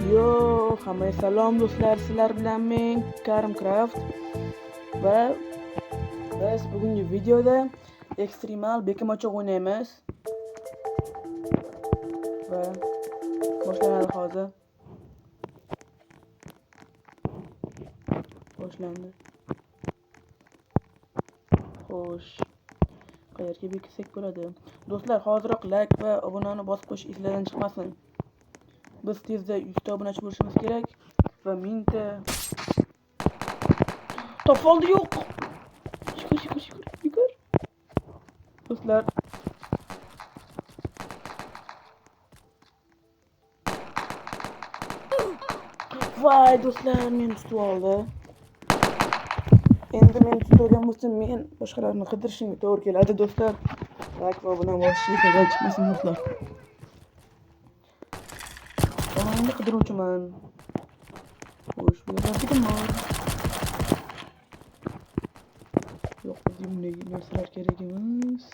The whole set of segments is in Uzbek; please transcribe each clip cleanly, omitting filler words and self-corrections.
Yo, hammaga salom do'stlar, sizlar bilan men Karimcraft va biz bugungi videoda ekstremal bekim ochoq o'ynaymiz va boshlanadi hozir. Boshlandi. Xo'sh, qayerga bekitsak bo'ladi? Do'stlar, hoziroq like va obunani bosib qo'yish esingizdan chiqmasin. Biz tezda 100 ta obunachi bo'lishimiz kerak va 1000 ta topoldi yo'q. Shukur. Do'stlar, voy do'stlar, men tutib oldi. Endi men tutgan bo'lsam men boshqalarni qidirishimga to'g'ri keladi do'stlar. Like va obuna bosishni esingizdan chiqmasin do'stlar. Endi qidiruvchiman. Xo'sh, bu yerda nima bor? Yo'q, bizga bunday narsalar kerak emas.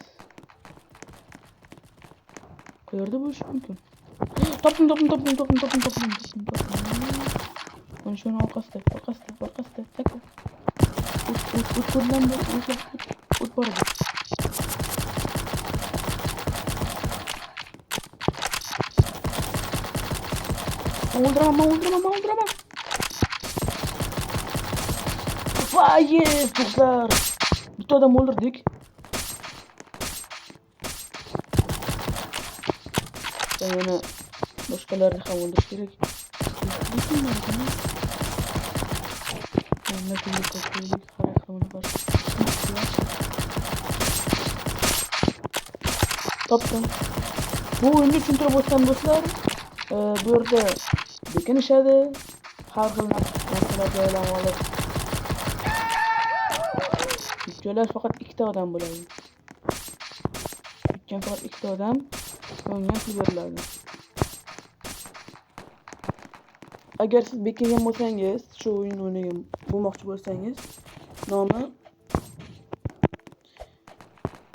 Qayerda bo'lishi mumkin? Topdim. Mana shuni orqasida. Taka. O't ko'rdan o't bor edi. O'ldiraman. Voy, do'stlar. Bitta odam o'ldirdik. Yana boshqalarni ham o'ldirish kerak. Topdim. Bu o'yinni tushuntirib o'tsam do'stlar, bu yerda bekinishadi, har xil narsalar joylanib olib. Joylar faqat 2 ta odam bo'ladi. Faqat 2 ta odam o'yinga pul beriladi. Agar siz bekingan bo'lsangiz, shu o'yin o'ynagan bo'lmoqchi bo'lsangiz, nomi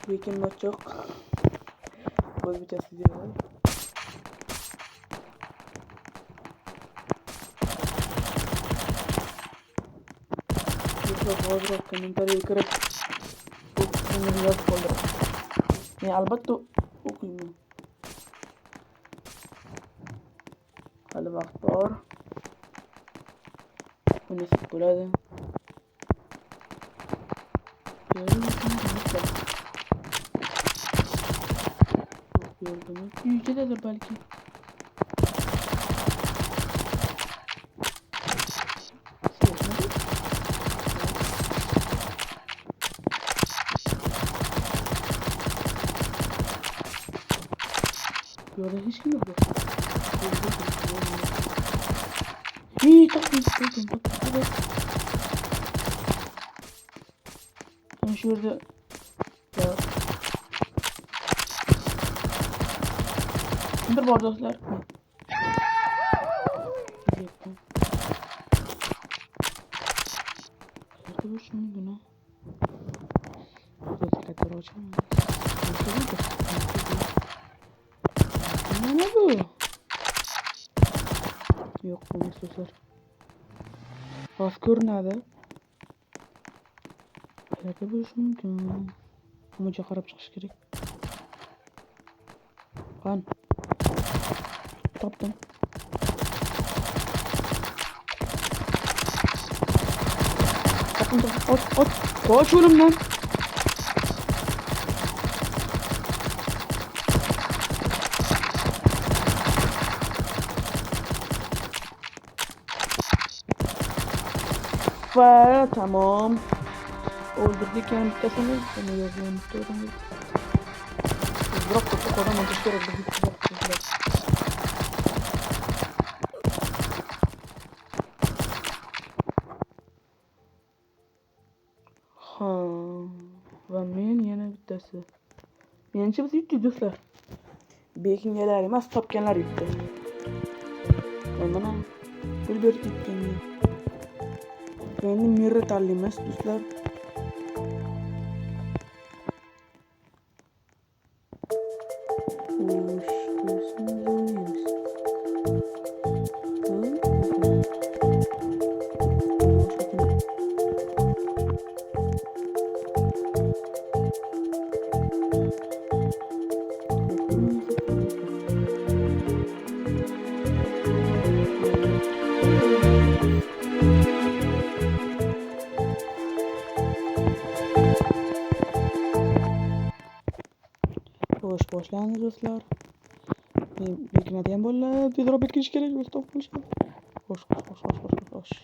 bekinmochoq o'zbekchasi deyiladi. Hozirroq kommentariyaga kirib buni yozib qoldiraman. Men albatta o'qiyman. Hali vaqt bor. Buni siz bo'ladi. Uydadir balki. Yo'da hech kim yo'q. Topdim. Ana shu yerda kimdir bor do'stlar. Bu şunu buna. Dikkatleri açalım. Ne bu? Yok bu mesajlar. Az görünüyordu. Nerede bu mümkün? Umuca qarab chiqish kerak. Qan. Topdim. Ot. Qoch o'limdan. Va tamam. O'ldirdik yana bittasini. Buni yozgan to'g'rimi? Biroq qo'rqoqdan o'tish kerak biz. Va men yana bittasi. Menimcha biz yutdik do'stlar. Bekinganlar emas, topganlar yutdi. Mana pul berib ketgan. Endi mirra tanlaymiz do'stlar. Xo'sh, boshlandi do'stlar. Men beknadiyam bo'lib, tezroq betkish kerak, do'stlar bo'lishadi. Xo'sh.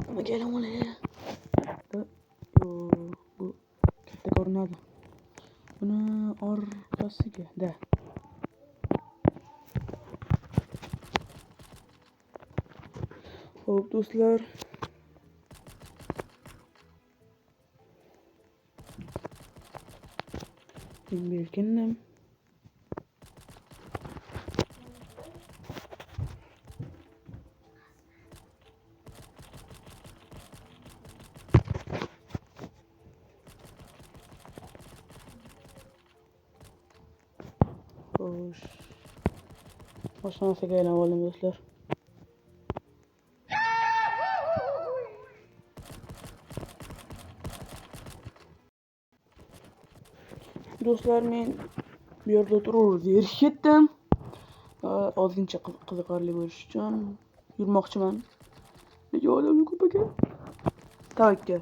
Nima kelam ola? Bu katta ko'rinadi. Buni orqasiga da. Xo'p do'stlar. Belkindim. Xo'sh. Boshlanasiga aylanib oldim do'stlar. Do'stlar, men bu yerda o'tirib erishdim. Ozgincha qiziqarli bo'lish uchun yurmoqchiman. Nega odamlar ko'p ekan? Tavakka.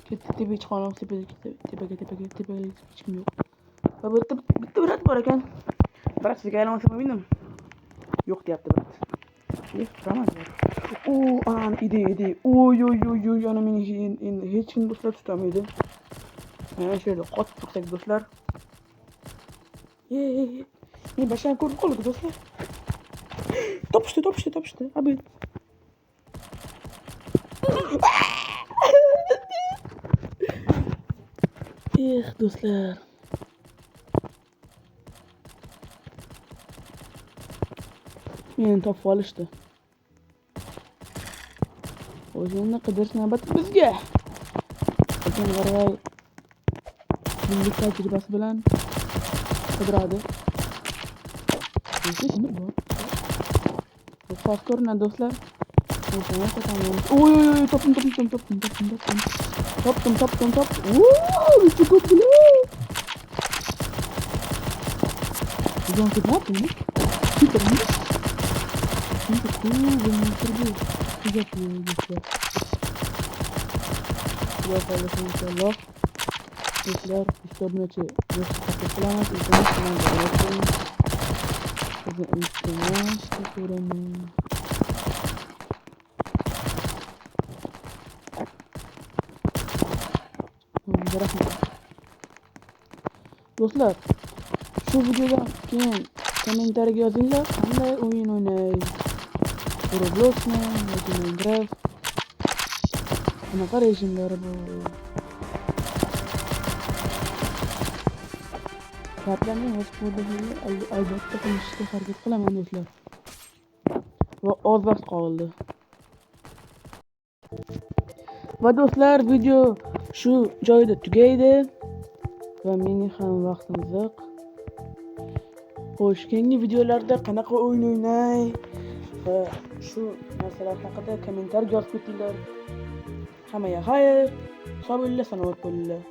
Tepaga chiqaman, tepaga hech kim yo'q. Va bitta brat bor ekan. Bratga aylanmasam bo'lmaydi. Yo'q deyapti brat. Rahmat. Anam ide. Oy, ana meni endi hech kim do'stlar tutamaydi. Mana shu yerda qotib tursak do'stlar. Men basham ko'rib qoldik do'stlar. Topishdi. Abi. Do'stlar. Meni topib olishdi. O'zini qidirish navbati bizga. Lekin qarag'ay yillik tajribasi bilan qidiradi. Nima bu? Fas ko'rinadi do'stlar. Oy, topdim. Bitta ko'p bular. Bizon ketmoqmi? Ketirmiz. Şimdi inşallah. Do'stlar, istobunachi qilamiz. Do'stlar, shu videodan keyin kommentariyaga yozinglar, qanday o'yin o'ynaysiz. Robloxmi yoki Minecraft. Bunaqa rejimlari bor. Gaplarni albatta qilishga harakat qilaman do'stlar. Va oz vaqt qoldi. Va do'stlar, video shu joyda tugaydi. Va mening ham vaqtim yo'q. Xo'sh, keyingi videolarda qanaqa o'yin o'ynay va shu narsalar haqida kommentariy yozib ketinglar. Hammaga xayr, sog' bo'linglar, salomat bo'linglar.